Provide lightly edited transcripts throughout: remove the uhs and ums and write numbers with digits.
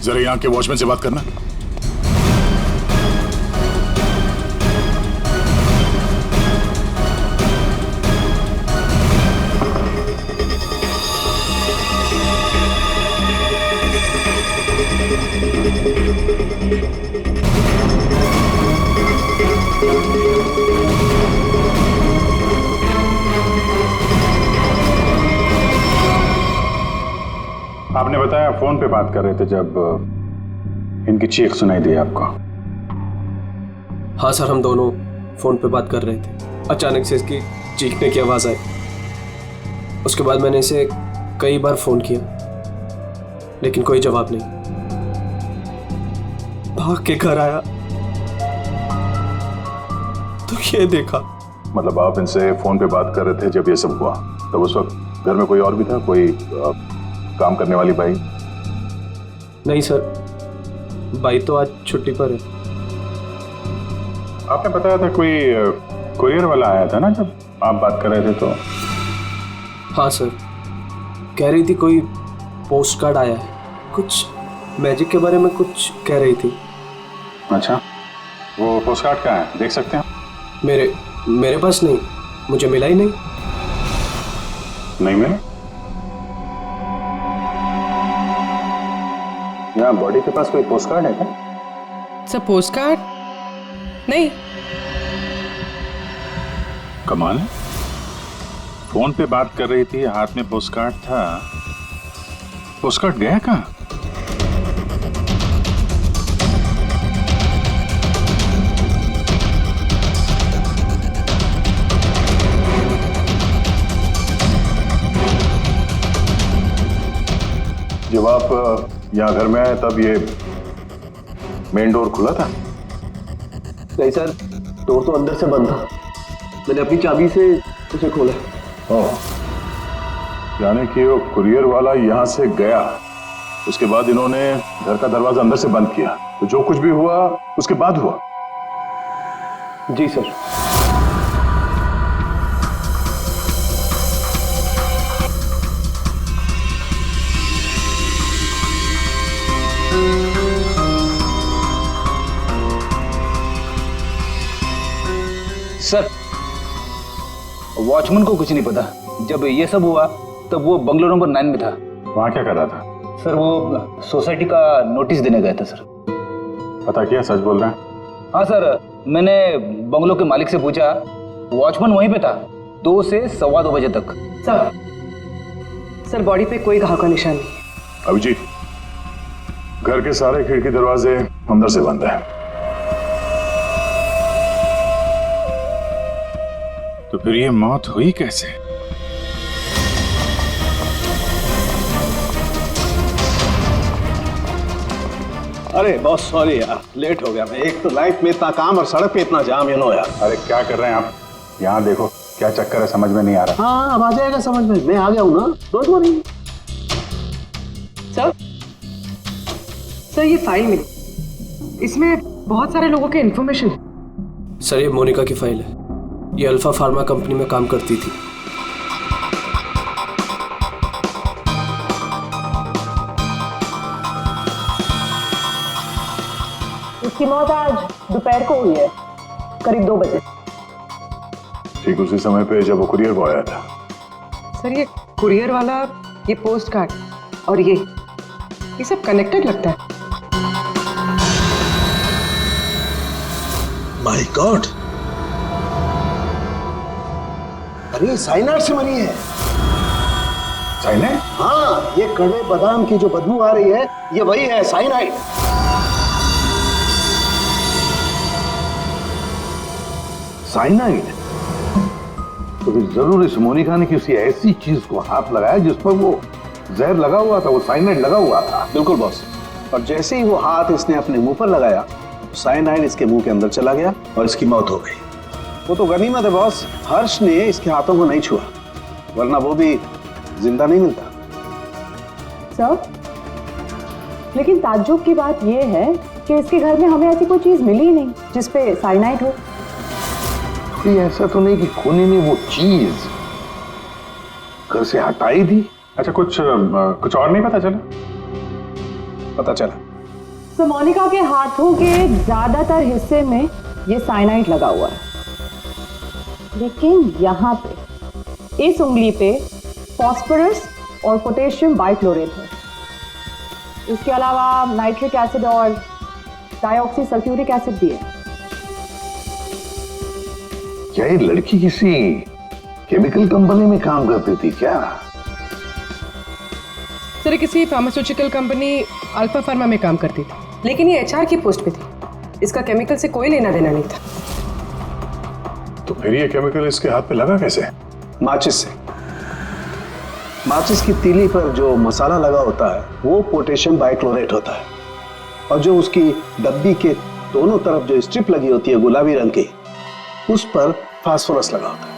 जरा यहाँ के वॉचमैन से बात करना। आपने बताया फोन पे बात कर रहे थे जब इनकी चीख सुनाई दी आपको। हाँ सर, हम दोनों फोन पे बात कर रहे थे। अचानक से इसकी चीखने की आवाज आई। उसके बाद मैंने इसे कई बार फोन किया, लेकिन कोई जवाब नहीं। भाग के घर आया तो ये देखा। मतलब आप इनसे फोन पे बात कर रहे थे जब ये सब हुआ, तब उस वक्त घर में कोई और भी था? कोई काम करने वाली बाई? नहीं सर, बाई तो आज छुट्टी पर है। आपने बताया था कोई कुरियर वाला आया था ना जब आप बात कर रहे थे तो? हाँ सर, कह रही थी कोई पोस्ट कार्ड आया है, कुछ मैजिक के बारे में कुछ कह रही थी। अच्छा, वो पोस्ट कार्ड कहाँ है, देख सकते हैं? मेरे पास नहीं, मुझे मिला ही नहीं। नहीं मिला? यहाँ बॉडी के पास कोई पोस्ट कार्ड है क्या? सर पोस्ट कार्ड नहीं। कमाल है, फोन पे बात कर रही थी, हाथ में पोस्ट कार्ड था। पोस्ट कार्ड गया कहाँ? जब आप यहाँ घर में आए तब ये मेन डोर खुला था? नहीं सर, डोर तो अंदर से बंद था। मैंने अपनी चाबी से उसे खोला। ओह, यानी कि वो कुरियर वाला यहाँ से गया, उसके बाद इन्होंने घर का दरवाजा अंदर से बंद किया, तो जो कुछ भी हुआ उसके बाद हुआ? जी सर। सर, वॉचमैन को कुछ नहीं पता। जब ये सब हुआ तब वो बंगलो नंबर 9 में था। वहाँ क्या कर रहा था? सर वो सोसाइटी का नोटिस देने गया था सर। पता किया, सच बोल रहे हैं? हाँ सर, मैंने बंगलो के मालिक से पूछा, वॉचमैन वहीं पे था 2 से 2:15 बजे तक। सर बॉडी पे कोई घाव का निशान नहीं। अभिजीत, घर के सारे खिड़की दरवाजे अंदर से बंद है, तो फिर ये मौत हुई कैसे? अरे बहुत सॉरी यार, लेट हो गया मैं। एक तो लाइफ में इतना काम और सड़क पे इतना जाम, यार। अरे क्या कर रहे हैं आप? यहाँ देखो क्या चक्कर है, समझ में नहीं आ रहा। हाँ, अब आ जाएगा समझ में, मैं आ गया हूँ ना, डोंट वरी। सर ये फाइल मिली, इसमें बहुत सारे लोगों के इन्फॉर्मेशन। सर ये मोनिका की फाइल है। ये अल्फा फार्मा कंपनी में काम करती थी। उसकी मौत आज दोपहर को हुई है, करीब 2 बजे। ठीक उसी समय पे जब वो कुरियर बॉय आया था। सर ये कुरियर वाला, ये पोस्ट कार्ड और ये सब कनेक्टेड लगता है। माय गॉड, अरे साइनाइड से मरी है। साइनाइड? हाँ, ये कड़वे बादाम की जो बदबू आ रही है, ये वही है, साइनाइड। साइनाइड? तो फिर जरूर इस मोनिका ने किसी ऐसी चीज को हाथ लगाया जिस पर वो जहर लगा हुआ था, वो साइनाइड लगा हुआ था। बिल्कुल बॉस, और जैसे ही वो हाथ इसने अपने मुंह पर लगाया, साइनाइड इसके मुंह के अंदर चला गया और इसकी मौत हो गई। वो तो गनीमत है बॉस, हर्ष ने इसके हाथों को नहीं छुआ, वरना वो भी जिंदा नहीं मिलता। सर, लेकिन ताज्जुब की बात यह है कि इसके घर में हमें ऐसी कोई चीज मिली ही नहीं जिसपे साइनाइड हो। ऐसा तो नहीं कि खूनी ने वो चीज घर से हटाई थी? अच्छा, कुछ और नहीं पता चला? पता चला तो मोनिका के हाथों के ज्यादातर हिस्से में ये साइनाइड लगा हुआ है, लेकिन यहाँ पे इस उंगली पे फास्फोरस और पोटेशियम बाइक्लोरेट है। इसके अलावा नाइट्रिक एसिड और डाइऑक्सी सल्फ्यूरिक एसिड भी है। क्या ये लड़की किसी केमिकल कंपनी में काम करती थी क्या? सर किसी फार्मास्यूटिकल कंपनी अल्फा फार्मा में काम करती थी, लेकिन ये एचआर की पोस्ट पे थी। इसका केमिकल से कोई लेना देना नहीं था। तो फिर ये केमिकल इसके हाथ पे लगा कैसे? माचिस से। माचिस की तीली पर जो मसाला लगा होता है वो पोटेशियम बाइक्लोरेट होता है, और जो उसकी डब्बी के दोनों तरफ जो स्ट्रिप लगी होती है गुलाबी रंग की, उस पर फास्फोरस लगा होता है।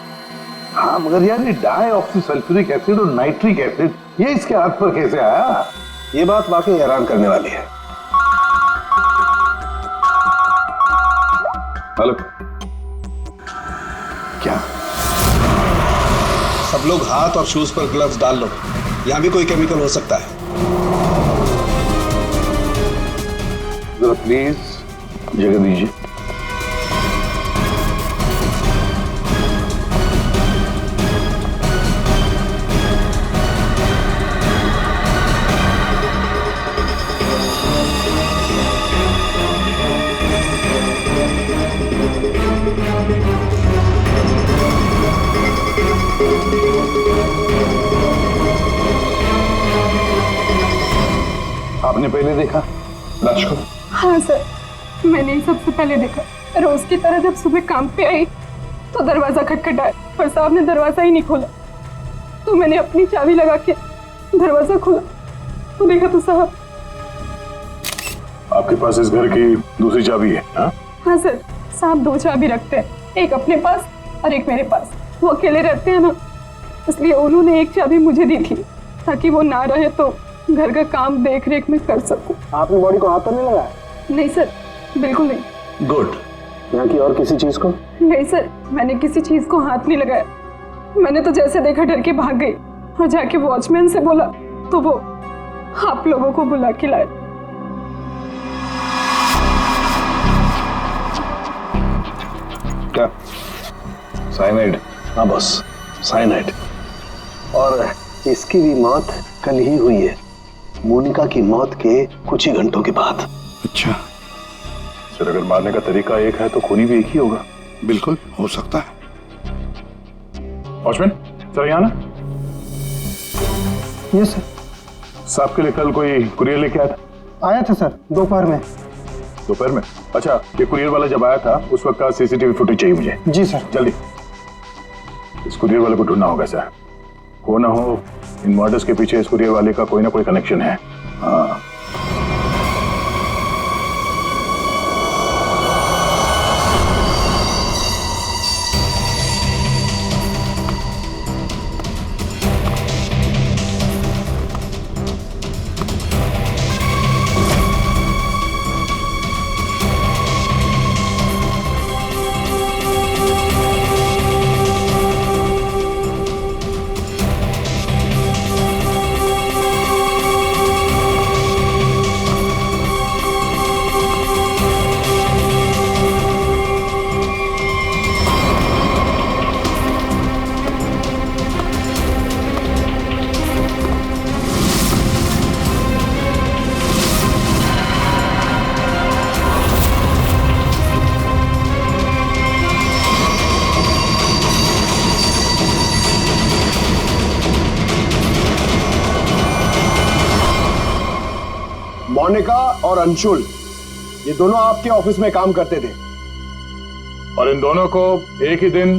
हाँ, मगर यार ये डाइऑक्सी सल्फ्यूरिक एसिड और नाइट्रिक एसिड ये इसके हाथ पर कैसे आया? ये बात वाकई हैरान करने वाली है। हेलो, क्या? सब लोग हाथ और शूज पर ग्लव्स डाल लो, यहां भी कोई केमिकल हो सकता है। जरा प्लीज जगह दीजिए। आपने पहले देखा लाश को? हाँ सर, मैंने ही सबसे पहले देखा। रोज की तरह जब सुबह काम पे आई तो दरवाजा खटखटाया, पर साहब ने दरवाजा ही नहीं खोला। तो मैंने अपनी चाबी लगा के दरवाजा खोला तो देखा तो साहब। आपके पास इस घर की दूसरी चाबी है? हाँ सर, साहब 2 चाबी रखते हैं, एक अपने पास और एक मेरे पास। वो अकेले रहते हैं ना, इसलिए उन्होंने एक चाबी मुझे दी थी ताकि वो ना रहे तो घर का काम देख रेख में कर सकूं। आपने बॉडी को हाथ तो नहीं लगाया? नहीं सर, बिल्कुल नहीं। गुड। यहाँ की और किसी चीज को? नहीं सर, मैंने किसी चीज को हाथ नहीं लगाया। मैंने तो जैसे देखा डर के भाग गई और जाके वॉचमैन से बोला तो वो आप लोगों को बुला के लाए। क्या? साइनाइड? हाँ बॉस, साइनाइड। और इसकी भी मौत कल ही हुई है, मोनिका की मौत के कुछ ही घंटों के बाद। अच्छा सर, अगर मारने का तरीका एक है तो खूनी भी एक ही होगा। बिल्कुल हो सकता है। वॉचमैन सर, यहाँ ना। Yes sir. साहब के लिए कल कोई कुरियर लेके आया था? आया था सर, दोपहर में। दोपहर में? अच्छा, ये कुरियर वाला जब आया था उस वक्त का सीसीटीवी फुटेज चाहिए मुझे। जी सर। जल्दी। इस कुरियर वाले को ढूंढना होगा सर। हो ना हो इन मर्डर्स के पीछे इस कुरियर वाले का कोई ना कोई कनेक्शन है। हाँ। मोनिका और अंशुल ये दोनों आपके ऑफिस में काम करते थे, और इन दोनों को एक ही दिन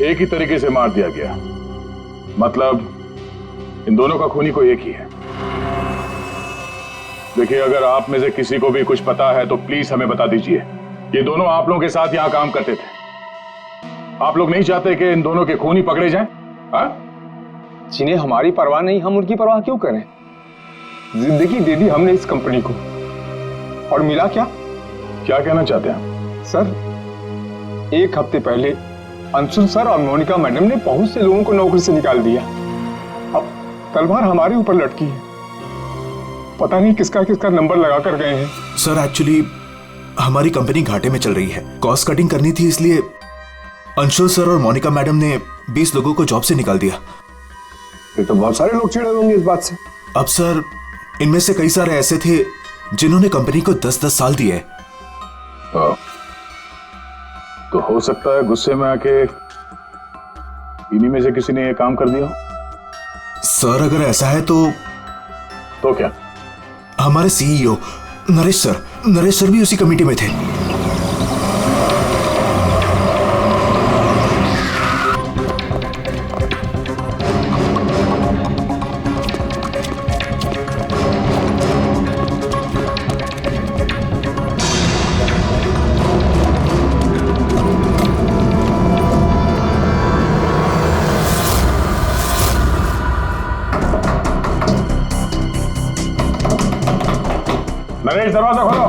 एक ही तरीके से मार दिया गया। मतलब इन दोनों का खूनी कोई एक ही है। देखिए, अगर आप में से किसी को भी कुछ पता है तो प्लीज हमें बता दीजिए। ये दोनों आप लोगों के साथ यहां काम करते थे। आप लोग नहीं चाहते कि इन दोनों के खूनी पकड़े जाएं? जिन्हें हमारी परवाह नहीं, हम उनकी परवाह क्यों करें? जिंदगी दे दी हमने इस कंपनी को, और मिला क्या? क्या कहना चाहते हैं सर, 1 हफ्ते पहले अंशुल सर और मोनिका मैडम ने बहुत से लोगों को नौकरी से निकाल दिया। अब तलवार हमारे ऊपर लटकी है। पता नहीं किसका किसका नंबर लगा कर गए हैं। सर एक्चुअली हमारी कंपनी घाटे में चल रही है, कॉस्ट कटिंग करनी थी, इसलिए अंशुल सर और मोनिका मैडम ने 20 लोगों को जॉब से निकाल दिया। फिर तो बहुत सारे लोग चिढ़े होंगे इस बात से। अब सर इनमें से कई सारे ऐसे थे जिन्होंने कंपनी को 10-10 साल दिए। तो हो सकता है गुस्से में आके इन्हीं में से किसी ने ये काम कर दिया। सर अगर ऐसा है तो क्या? हमारे सीईओ नरेश सर भी उसी कमेटी में थे। नरेश दरवाजा खोलो।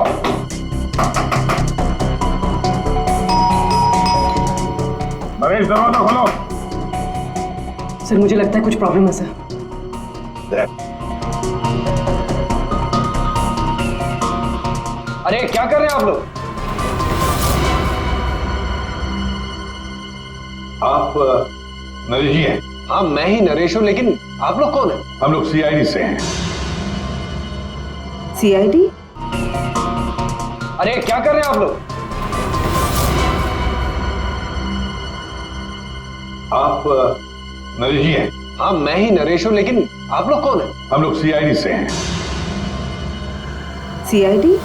नरेश दरवाजा खोलो। सर मुझे लगता है कुछ प्रॉब्लम है सर। अरे क्या कर रहे हैं आप लोग? आप नरेश जी हैं? हाँ मैं ही नरेश हूं, लेकिन आप लोग कौन हैं? हम लोग सीआईडी से हैं। सीआईडी? अरे क्या कर रहे हैं आप लोग? आप नरेश जी हैं? हाँ मैं ही नरेश हूं, लेकिन आप लोग कौन हैं? हम लोग सीआईडी से हैं। सीआईडी?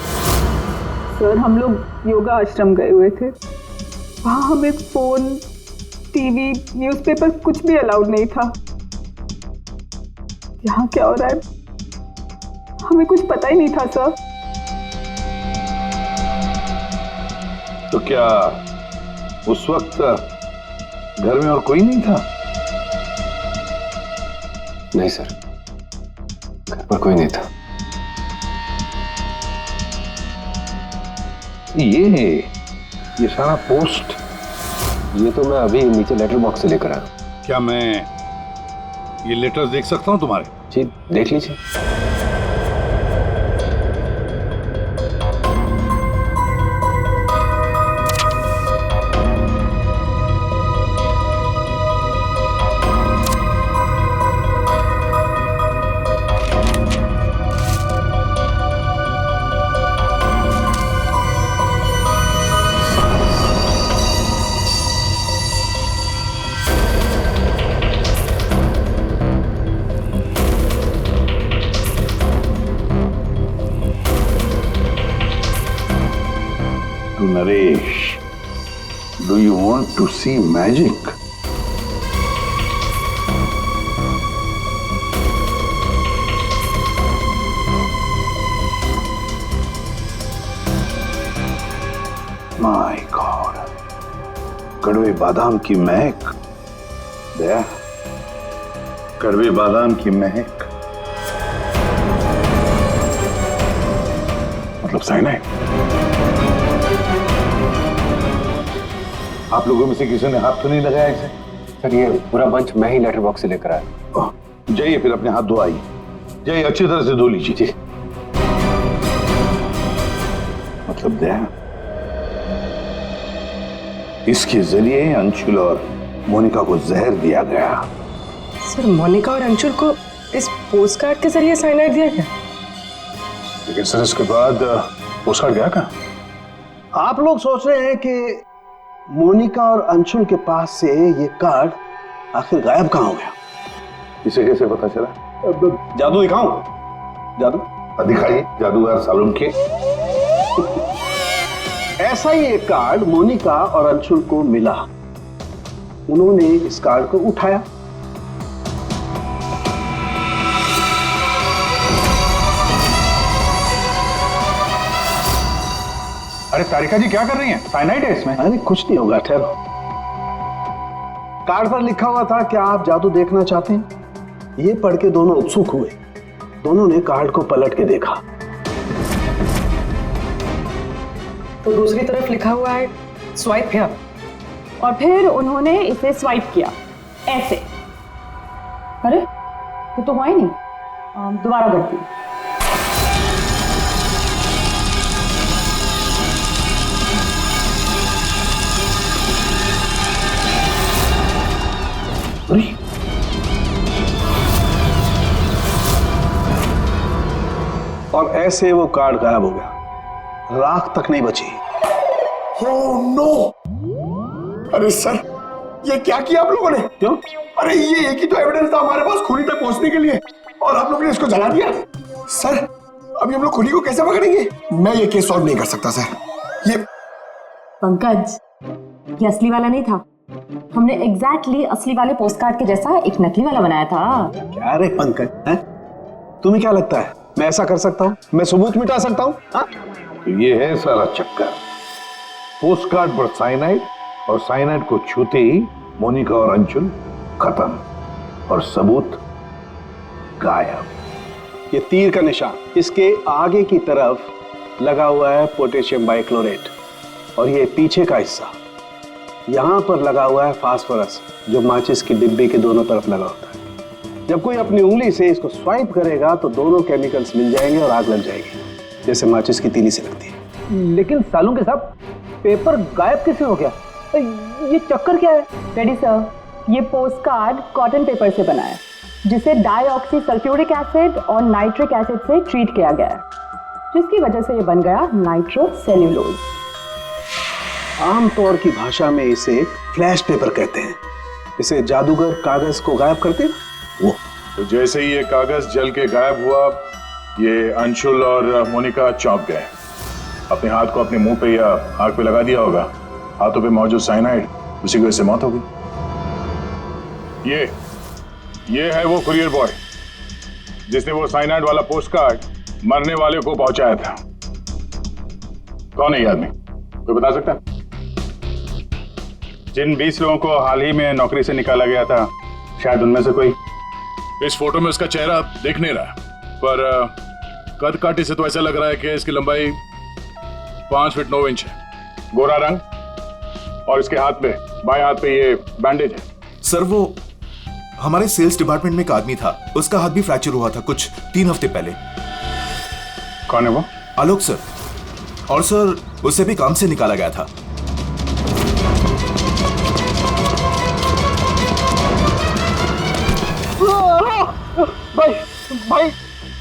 सर हम लोग योगा आश्रम गए हुए थे, वहाँ हमें फोन, टीवी, न्यूज़पेपर कुछ भी अलाउड नहीं था। यहाँ क्या हो रहा है हमें कुछ पता ही नहीं था सर। तो क्या उस वक्त घर में और कोई नहीं था? नहीं सर, घर पर कोई नहीं था। ये सारा पोस्ट, ये तो मैं अभी नीचे लेटर बॉक्स से लेकर आया। क्या मैं ये लेटर्स देख सकता हूं तुम्हारे? जी देख लीजिए। Naresh, do you want to see magic? My God, कड़वे बादाम की महक। दया, कड़वे बादाम की महक मतलब साइनाइड। आप लोगों में से किसी ने हाथ तो नहीं लगाया इसे? सर ये पूरा बंच मैं ही लेटर बॉक्स से लेकर आया। जाइए फिर अपने हाथ धोआइए, जाइए अच्छी तरह से धो लीजिए। मतलब दया, इसके जरिए अंशुल और मोनिका को जहर दिया गया। सर मोनिका और अंशुल को इस पोस्टकार्ड के जरिए साइनाइड दिया गया? लेकिन सर इसके बाद पोस्टकार्ड गया कहाँ? आप लोग सोच रहे हैं कि मोनिका और अंशुल के पास से ये कार्ड आखिर गायब कहाँ हो गया? इसे कैसे पता चला? जादू दिखाऊं? जादू दिखाइए, जादूगर सालून के। ऐसा ही एक कार्ड मोनिका और अंशुल को मिला। उन्होंने इस कार्ड को उठाया, अरे तारिका जी क्या कर रही हैं? साइनाइड है इसमें। अरे कुछ नहीं होगा, ठहरो। कार्ड पर लिखा हुआ था, क्या आप जादू देखना चाहते हैं? ये पढ़ के दोनों उत्सुक हुए। दोनों ने कार्ड को पलट के देखा तो दूसरी तरफ लिखा हुआ है स्वाइप हियर। और फिर उन्होंने इसे स्वाइप किया ऐसे। अरे ये तो हुआ ही नहीं। दोबारा करती हूँ। अरे और ऐसे वो कार्ड गायब हो गया, राख तक नहीं बची। Oh no! अरे सर, ये क्या किया आप लोगों ने? क्यों? अरे ये एक ही तो एविडेंस था हमारे पास खूनी तक पहुंचने के लिए, और आप लोगों ने इसको जला दिया। सर, अभी हम लोग खूनी को कैसे पकड़ेंगे? मैं ये केस सॉल्व नहीं कर सकता सर। ये पंकज, ये असली वाला नहीं था। हमने एग्जैक्टली असली वाले पोस्ट कार्ड के जैसा एक नकली वाला बनाया था। क्या रे पंकज, हैं? तुम्हें क्या लगता है मैं ऐसा कर सकता हूँ? मैं सबूत मिटा सकता हूँ? हाँ? ये है सारा चक्कर। पोस्ट कार्ड पर साइनाइड, और साइनाइड को छूते ही मोनिका और अंशुल खत्म, और सबूत गायब। ये तीर का निशान इसके आगे की तरफ लगा हुआ है पोटेशियम बाइक्लोरेट, और ये पीछे का हिस्सा यहां पर लगा हुआ है फास्फोरस, जो माचिस की डिब्बे के दोनों तरफ लगा होता है। जब कोई अपनी उंगली से इसको स्वाइप करेगा तो दोनों केमिकल्स मिल जाएंगे और आग लग जाएगी, जैसे माचिस की तीली से लगती है। लेकिन सालों के साथ पेपर गायब कैसे हो गया? ये चक्कर क्या है? रेडी सर, ये पोस्ट कार्ड कॉटन पेपर से बना है, जिसे डाईऑक्सी सल्फ्यूरिक एसिड और नाइट्रिक एसिड से ट्रीट किया गया है, जिसकी वजह से ये बन गया नाइट्रोसेल्यूलोज। आमतौर की भाषा में इसे फ्लैश पेपर कहते हैं। इसे जादूगर कागज को गायब करते हैं वो। तो जैसे ही ये कागज जल के गायब हुआ, ये अंशुल और मोनिका चौंक गए। अपने हाथ को अपने मुंह पे या आग पे लगा दिया होगा। हाथों पे मौजूद साइनाइड, उसी की वजह से मौत हो गई। ये है वो कुरियर बॉय जिसने वो साइनाइड वाला पोस्ट कार्ड मरने वाले को पहुंचाया था। कौन है ये आदमी? कोई बता सकता है? जिन 20 लोगों को हाल ही में नौकरी से निकाला गया था, शायद उनमें से कोई। इस फोटो में उसका चेहरा दिख नहीं रहा, पर कद काठी से तो ऐसा लग रहा है कि इसकी लंबाई 5 फीट 9 इंच है। गोरा रंग, और इसके हाथ पे, बाएं हाथ पे ये बैंडेज है। सर, वो हमारे सेल्स डिपार्टमेंट में एक आदमी था, उसका हाथ भी फ्रैक्चर हुआ था कुछ 3 हफ्ते पहले। कौन है वो? आलोक सर। और सर, उसे भी काम से निकाला गया था।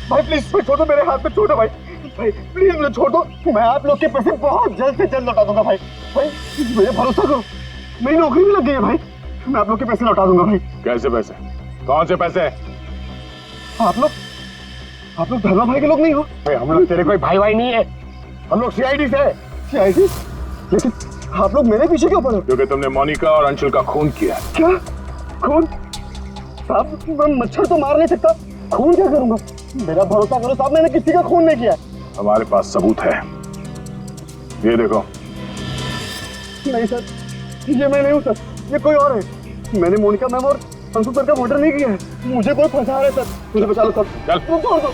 भाई प्लीज छोड़ दो, मेरे हाथ में छोड़ो भाई प्लीज मुझे छोड़ दो। मैं आप लोग के पैसे बहुत जल्द से जल्द लौटा दूंगा भाई मेरे भरोसा करो, मेरी नौकरी भी लग गई है भाई, मैं आप लोग के पैसे लौटा दूंगा भाई। कैसे पैसे? कौन से पैसे? आप लोग धर्मा भाई के लोग नहीं हो? भाई हम लोग तेरे कोई भाई नहीं है, हम लोग सीआईडी से। सीआईडी? लेकिन आप लोग मेरे पीछे क्यों पड़े? क्योंकि तुमने मोनिका और अंशुल का खून किया। क्या खून? साहब, मैं मच्छर तो मार नहीं सकता, खून क्या करूंगा? मेरा भरोसा करो साहब, मैंने किसी का खून नहीं किया। हमारे पास सबूत है, ये देखो। नहीं सर, ये मैं नहीं हूँ सर, ये कोई और है। मैंने मोनिका मैम और अंशु सर का मर्डर नहीं किया है, मुझे कोई फंसा रहा है सर, मुझे बचा लो सर। चल छोड़ दो।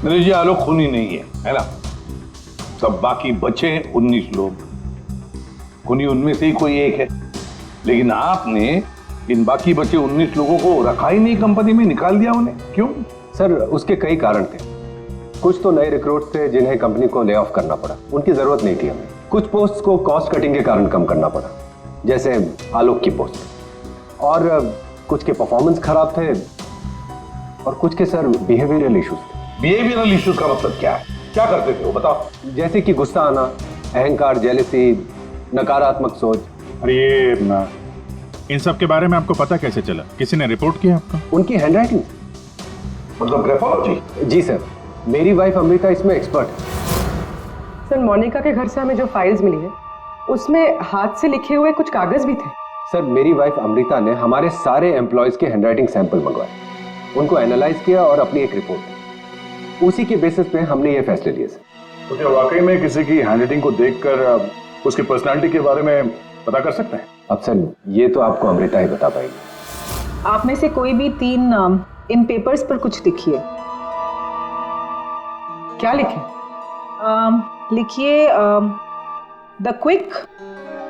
मेरे जी, आलोक खूनी नहीं है ना? सब बाकी बचे 19 लोग, खूनी उनमें से ही कोई एक है। लेकिन आपने इन बाकी बचे 19 लोगों को रखा ही नहीं कंपनी में, निकाल दिया उन्हें, क्यों? सर, उसके कई कारण थे। कुछ तो नए रिक्रूट थे जिन्हें कंपनी को ले ऑफ करना पड़ा, उनकी जरूरत नहीं थी हमें। कुछ पोस्ट को कॉस्ट कटिंग के कारण कम करना पड़ा, जैसे आलोक की पोस्ट, और कुछ के परफॉर्मेंस खराब थे, और कुछ के सर बिहेवियरल इश्यूज थे। बिहेवियरल इश्यूज का मतलब क्या है? क्या करते थे वो, बताओ। जैसे कि गुस्सा आना, अहंकार, जेलसी, नकारात्मक सोच। अरे ये इन सब के बारे में आपको पता कैसे चला? किसी ने रिपोर्ट किया आपको? उनकी हैंडराइटिंग। मतलब ग्राफोलॉजी? जी सर, मेरी वाइफ अमृता इसमें एक्सपर्ट है। सर, मोनिका के घर से हमें जो फाइल्स मिली है, उसमें हाथ से लिखे हुए कुछ कागज भी थे। सर, मेरी वाइफ अमृता ने हमारे सारे एम्प्लॉयज के हैंडराइटिंग सैंपल मंगवाए, उनको एनालाइज किया और अपनी एक रिपोर्ट, उसी के बेसिस पे हमने ये फैसले लिए सर। तो क्या वाकई में किसी की हैंडराइटिंग को देखकर उसकी पर्सनालिटी के बारे में पता कर सकते हैं? अब सर, ये तो आपको अमृता ही बता पाएगी। आप में से कोई भी 3 नाम इन पेपर्स पर कुछ लिखिए। क्या लिखे? लिखिए, the quick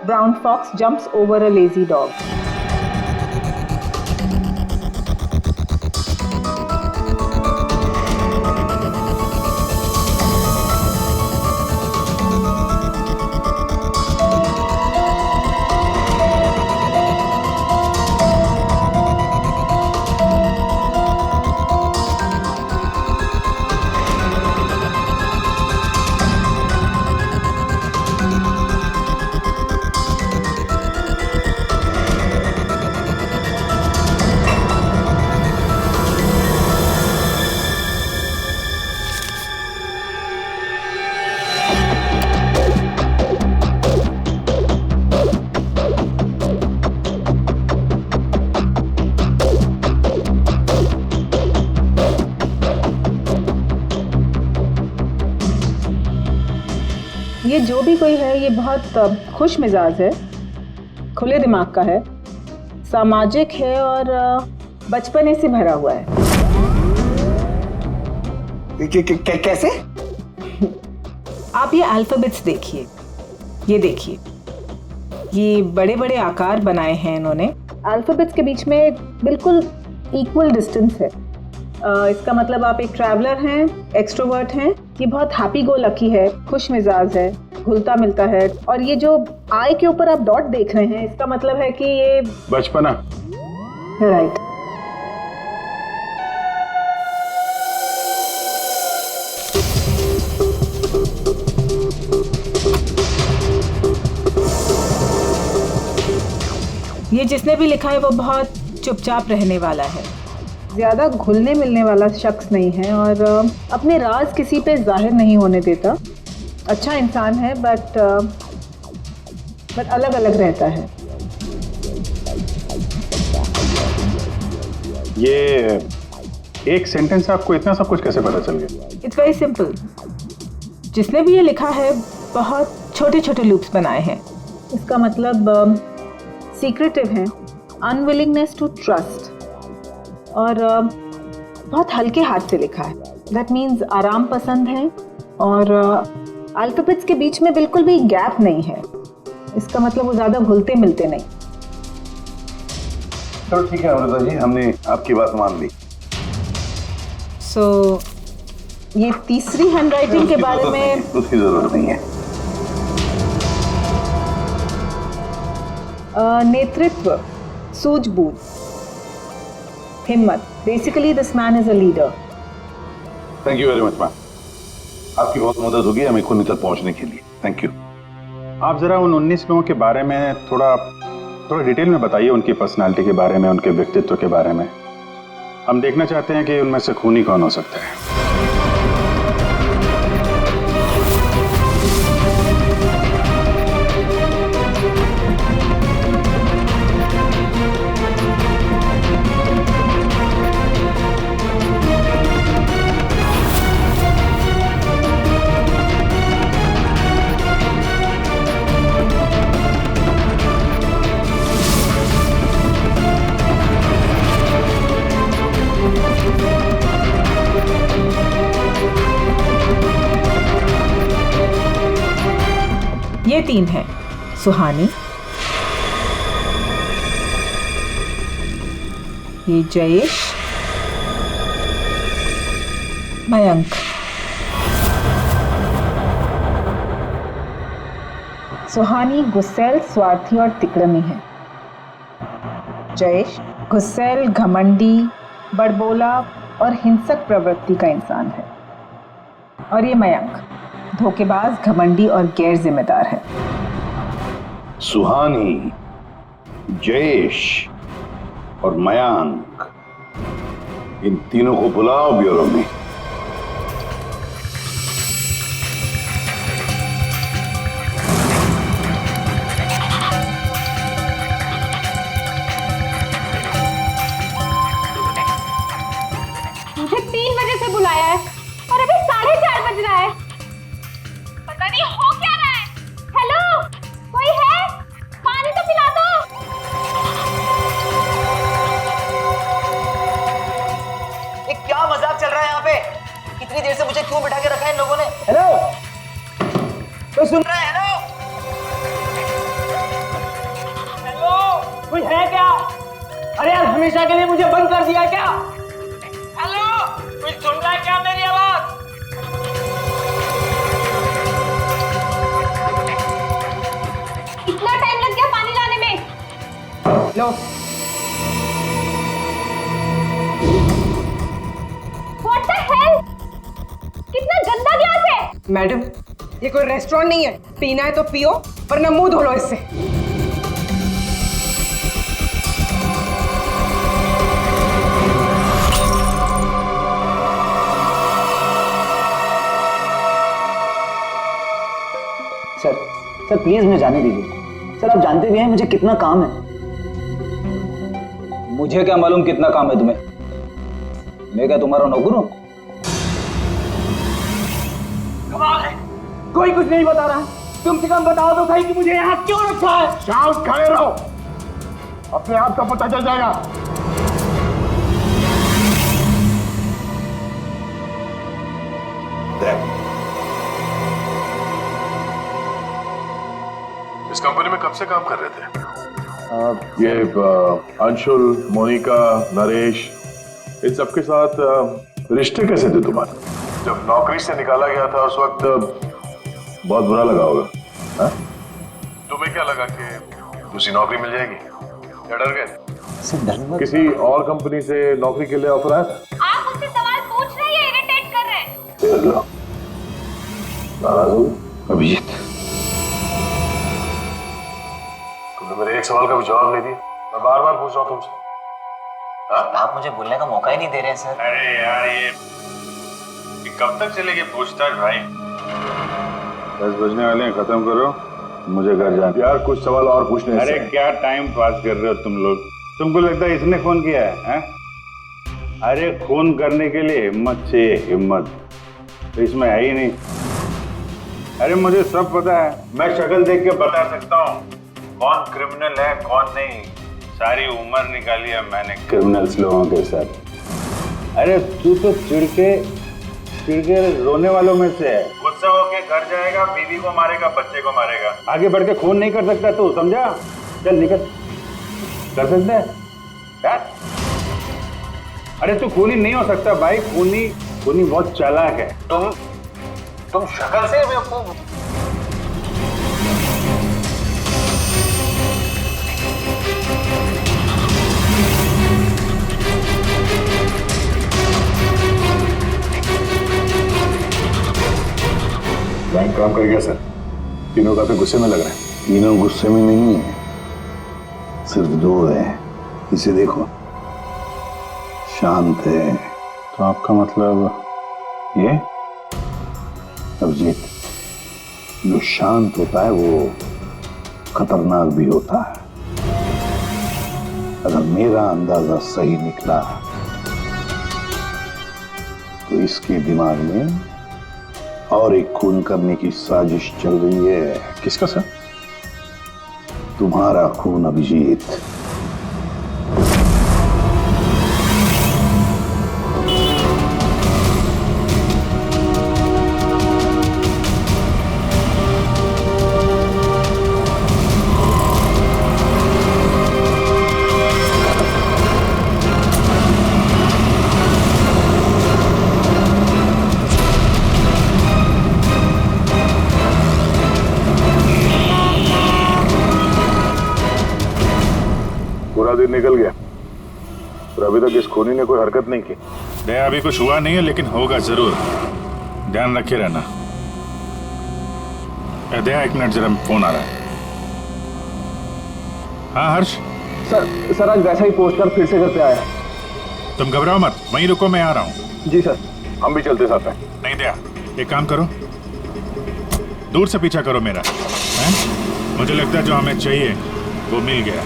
brown fox jumps over a lazy dog. ये जो भी कोई है ये बहुत खुश मिजाज है, खुले दिमाग का है, सामाजिक है और बचपने से भरा हुआ है। कैसे? आप ये अल्फाबेट्स देखिए, ये देखिए, ये बड़े बड़े आकार बनाए हैं इन्होंने। अल्फाबेट्स के बीच में बिल्कुल इक्वल डिस्टेंस है। इसका मतलब आप एक ट्रैवलर हैं, एक्सट्रोवर्ट हैं, ये बहुत हैप्पी गो लकी है, खुश मिजाज है, घुलता मिलता है। और ये जो आई के ऊपर आप डॉट देख रहे हैं, इसका मतलब है कि ये बचपना। राइट। ये जिसने भी लिखा है वो बहुत चुपचाप रहने वाला है, ज़्यादा घुलने मिलने वाला शख्स नहीं है और अपने राज किसी पे जाहिर नहीं होने देता। अच्छा इंसान है बट अलग अलग रहता है। ये एक सेंटेंस आपको इतना सब कुछ कैसे पता चल गया? It's very simple. जिसने भी ये लिखा है बहुत छोटे छोटे लूप्स बनाए हैं। इसका मतलब सीक्रेटिव है, अनविलिंगनेस टू ट्रस्ट, और बहुत हल्के हाथ से लिखा है। दैट मीन्स आराम पसंद है और अल्फाबेट्स के बीच में बिल्कुल भी गैप नहीं है। इसका मतलब वो ज़्यादा घुलते मिलते नहीं। चलो ठीक है अमृता जी, हमने आपकी बात मान ली। सो ये तीसरी हैंडराइटिंग के बारे में उसकी जरूरत नहीं है। नेतृत्व, सूझबूझ, हिम्मत। Basically this man is a leader. Thank you very much ma'am, आपकी बहुत मदद होगी हमें खुद तक पहुंचने के लिए। Thank you. आप जरा उन 19 लोगों के बारे में थोड़ा डिटेल में बताइए, उनकी पर्सनालिटी के बारे में, उनके व्यक्तित्व के बारे में। हम देखना चाहते हैं कि उनमें से खूनी कौन हो सकता है। ये 3 है, सुहानी, ये जयेश, मयंक। सुहानी गुस्सैल, स्वार्थी और तिकड़मी है। जयेश गुस्सैल, घमंडी, बड़बोला और हिंसक प्रवृत्ति का इंसान है। और ये मयंक धोखेबाज, घमंडी और गैर जिम्मेदार है। सुहानी, जयेश और मयांक, इन तीनों को बुलाओ ब्यूरो में। मुझे 3 बजे से बुलाया है और अभी 4:30 बज रहा है। पता नहीं हो क्या रहा है। हेलो, कोई है? पानी तो पिला दो। ये क्या मजाक चल रहा है यहाँ पे? इतनी देर से मुझे क्यों बिठा के रखा है इन लोगों ने? हेलो, कोई सुन रहा है? हेलो, हेलो, कोई है क्या? अरे यार, हमेशा के लिए मुझे बंद कर दिया क्या? हेलो, कोई सुन रहा है क्या मेरी आवाज? इतना टाइम लग गया पानी लाने में। लो, What the hell? कितना गंदा ग्लास है। मैडम, ये कोई रेस्टोरेंट नहीं है। पीना है तो पियो, वरना मुंह धो लो इससे। सर प्लीज मुझे जाने दीजिए। सर आप जानते भी हैं मुझे कितना काम है। मुझे क्या मालूम कितना काम है तुम्हें? मैं क्या तुम्हारा नौकर हूं? कमाल है, कोई कुछ नहीं बता रहा। कम से कम बताओ तो सही कि मुझे यहाँ क्यों रखा है। शांत खड़े रहो, अपने आप का पता चल जाएगा। इस कंपनी में कब से काम कर रहे थे? ये अंशुल, मोनिका, नरेश, इन सबके साथ रिश्ते कैसे थे तुम्हारे? जब नौकरी से निकाला गया था उस वक्त बहुत बुरा लगा होगा, हाँ? तुम्हें क्या लगा कि दूसरी नौकरी मिल जाएगी या डर गए? किसी और कंपनी से नौकरी के लिए ऑफर आया था? आप मुझसे सवाल पूछ रहे हैं, इरिटेट कर रहे हैं। नाराज हो अभिजीत? तुमने मेरे एक सवाल का भी जवाब नहीं दिया। मैं बार बार पूछ रहा हूँ तुमसे। आप मुझे बोलने का मौका ही नहीं दे रहे हैं सर। अरे यार ये कब तक चलेगी पूछताछ भाई? 10 बजने वाले हैं, खत्म करो, मुझे घर जाना। यार कुछ सवाल और पूछने। अरे क्या टाइम पास कर रहे हो तुम लोग? तुमको लगता है इसने फोन किया है? अरे फोन करने के लिए हिम्मत चाहिए, हिम्मत तो इसमें है ही नहीं। अरे मुझे सब पता है, मैं शक्ल देख के बता सकता हूँ कौन क्रिमिनल है कौन नहीं। सारी उम्र निकाली है मैंने क्रिमिनल्स लोगों के साथ। अरे तू तो चिढ़ के रोने वालों में से है। गुस्सा होके घर जाएगा, बीवी को मारेगा, बच्चे को मारेगा, आगे बढ़ के खून नहीं कर सकता तू, समझा? चल निकल। कर सकता है यार? अरे तू खूनी नहीं हो सकता भाई, खूनी बहुत चालाक है। तुम शक्ल से बेवकूफ। बैंक काम कर गया सर। तीनों काफी गुस्से में लग रहे हैं। तीनों गुस्से में नहीं है, सिर्फ 2 है। इसे देखो, शांत है। तो आपका मतलब ये? अभिजीत, जो शांत होता है वो खतरनाक भी होता है। अगर मेरा अंदाजा सही निकला तो इसके दिमाग में और एक खून करने की साजिश चल रही है। किसका सर? तुम्हारा खून अभिजीत। पूरा दिन निकल गया और अभी तक इस खूनी ने कोई हरकत नहीं की। दया अभी कुछ हुआ नहीं है, लेकिन होगा जरूर, ध्यान रखे रहना। दया 1 मिनट, जरा फोन आ रहा है। हाँ हर्ष? सर आज वैसा ही पोस्ट कर फिर से घर पे आया। तुम घबराओ मत, वहीं रुको, मैं आ रहा हूँ। जी सर। हम भी चलते साथ हैं। नहीं दया, एक काम करो, दूर से पीछा करो मेरा, है? मुझे लगता है जो हमें चाहिए वो मिल गया।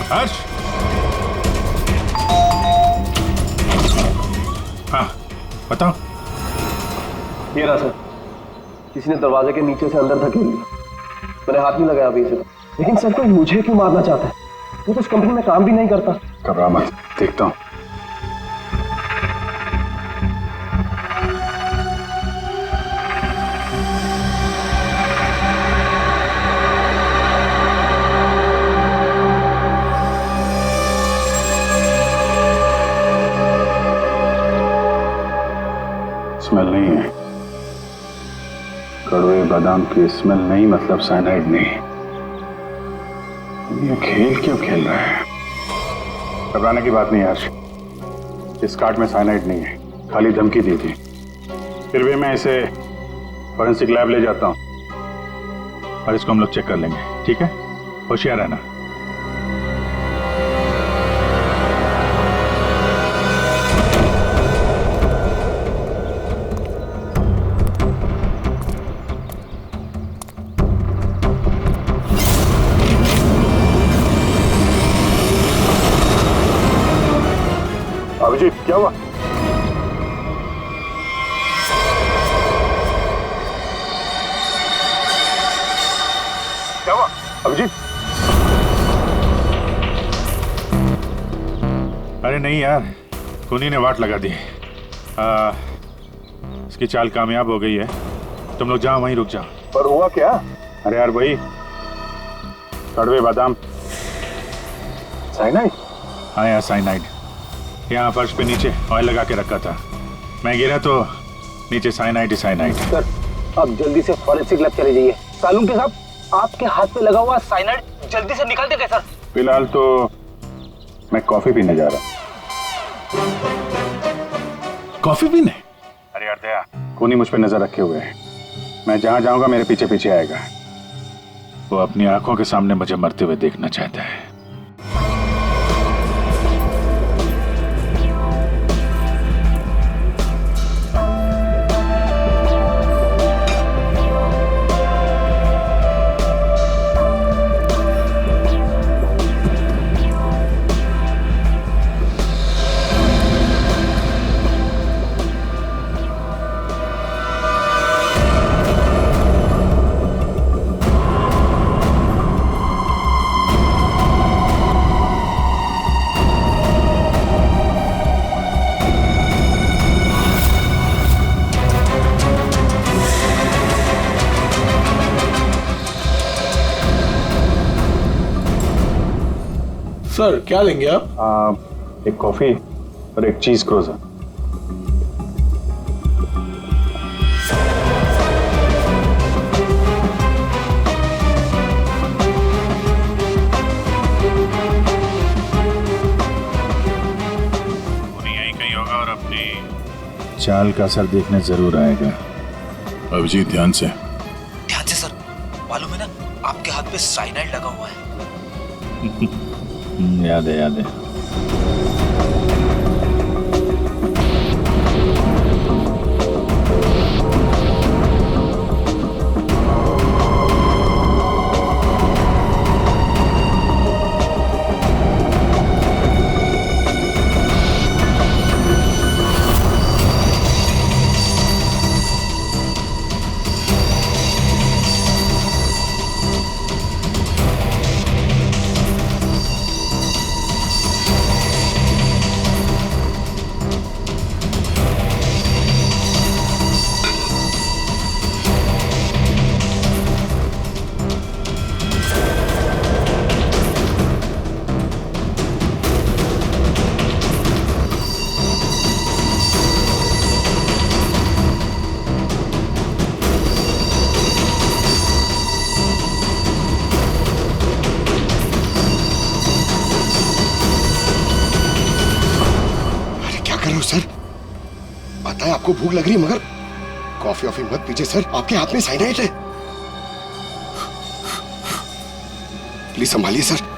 हर्ष? हाँ बताओ। ये रहा सर, किसी ने दरवाजे के नीचे से अंदर धकेल लिया। मैंने हाथ नहीं लगाया अभी से, लेकिन सर कोई मुझे क्यों मारना चाहता है? वो तो उस कंपनी में काम भी नहीं करता। घबरा मत, देखता हूँ। स्मेल नहीं है, कड़वे बादाम की स्मेल नहीं, मतलब साइनाइड नहीं। ये खेल क्यों खेल रहा है? घबराने की बात नहीं यार, इस कार्ड में साइनाइड नहीं है, खाली धमकी दी थी। फिर भी मैं इसे फॉरेंसिक लैब ले जाता हूं और इसको हम लोग चेक कर लेंगे, ठीक है? होशियार रहना। अभिजीत, अरे नहीं यार, खूनी ने वाट लगा दी। इसकी चाल कामयाब हो गई है। तुम लोग जाओ, वहीं रुक जाओ। पर हुआ क्या? अरे यार वही कड़वे बादाम। साइनाइड? हाँ यार साइनाइड। यहाँ फर्श पे नीचे ऑयल लगा के रखा था, मैं गिरा तो नीचे साइनाइड ही साइनाइड। सर अब जल्दी से फॉरेंसिक लैब चले जाइए। सालून के साहब, आपके हाथ पे लगा हुआ साइनाइड जल्दी से निकाल देंगे सर। फिलहाल तो मैं कॉफी पीने जा रहा। कॉफी पीने? अरे यार दया, खूनी मुझ पे नजर रखे हुए है। मैं जहां जाऊंगा मेरे पीछे पीछे आएगा। वो अपनी आंखों के सामने मुझे मरते हुए देखना चाहता है। सर क्या लेंगे आप? एक कॉफी और एक चीज क्रोजर। यहीं कहीं होगा और अपनी चाल का असर देखने जरूर आएगा। अभिजीत ध्यान से। ध्यान से सर, मालूम है ना आपके हाथ पे साइनाइड लगा हुआ है। याद है याद है। सर पता है आपको भूख लग रही है, मगर कॉफी वॉफी मत पीजिए सर, आपके हाथ में साइनाइड है। Please संभालिए sir.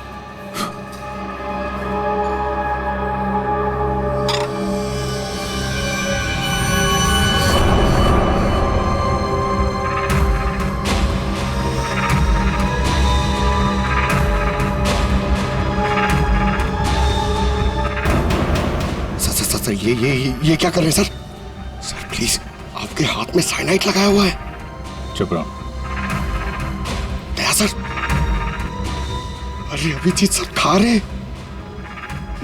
सर ये क्या कर रहे हैं सर? सर प्लीज, आपके हाथ में साइनाइड लगाया हुआ है। चुप रहो। दया सर, अरे अभिजीत सर खा रहे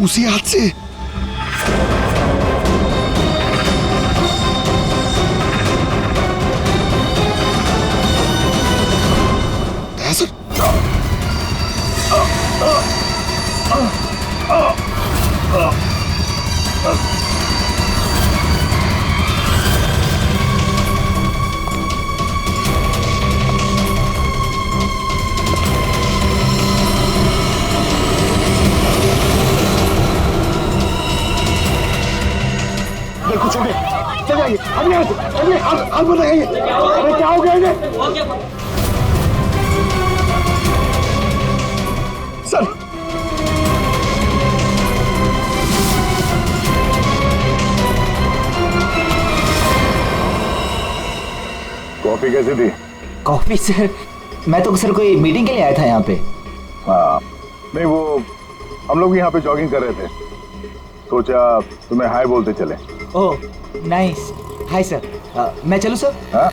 उसी हाथ से। दया सर, कुछ हो गया, चल जाइए अभी आप बताइए। अरे क्या हो गया इन्हें? सर कॉफी कैसी थी? कॉफी सर, मैं तो सर कोई मीटिंग के लिए आया था यहाँ पे। हाँ नहीं, वो हम लोग यहाँ पे जॉगिंग कर रहे थे, सोचा तुम्हें हाय बोलते चले। Oh nice, hi sir. मैं चलूँ सर? हाँ?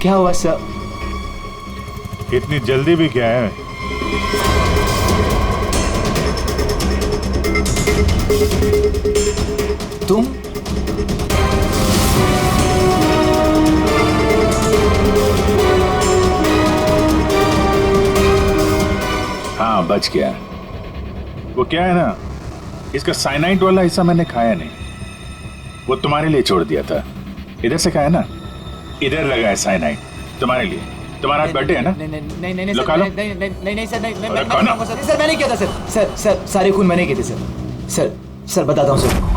क्या हुआ सर? इतनी जल्दी भी क्या है? तुम हाँ, बच गया। वो क्या है ना, इसका साइनाइड वाला हिस्सा मैंने खाया नहीं, वो तुम्हारे लिए छोड़ दिया था। इधर से खाया ना, इधर लगा है साइनाइड तुम्हारे लिए। तुम्हारा आज बर्थडे है ना? नहीं लो खा लो। नहीं सर, नहीं अरे खाना। सर, मैंने किया था सर, सारे खून मैंने किए थे सर, बताता हूँ सर।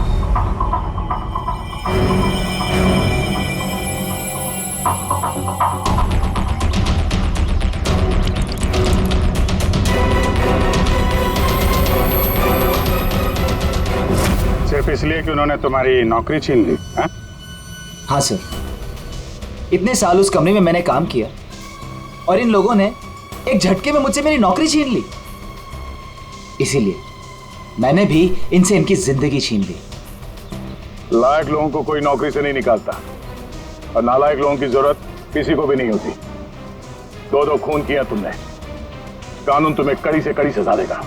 सिर्फ इसलिए कि उन्होंने तुम्हारी नौकरी छीन ली? हाँ सर, इतने साल उस कंपनी में मैंने काम किया और इन लोगों ने एक झटके में मुझसे मेरी नौकरी छीन ली। इसीलिए मैंने भी इनसे इनकी जिंदगी छीन ली। लायक लोगों को कोई नौकरी से नहीं निकालता और नालायक लोगों की जरूरत किसी को भी नहीं होती। दो खून किया तुमने, कानून तुम्हें कड़ी से कड़ी सजा देगा।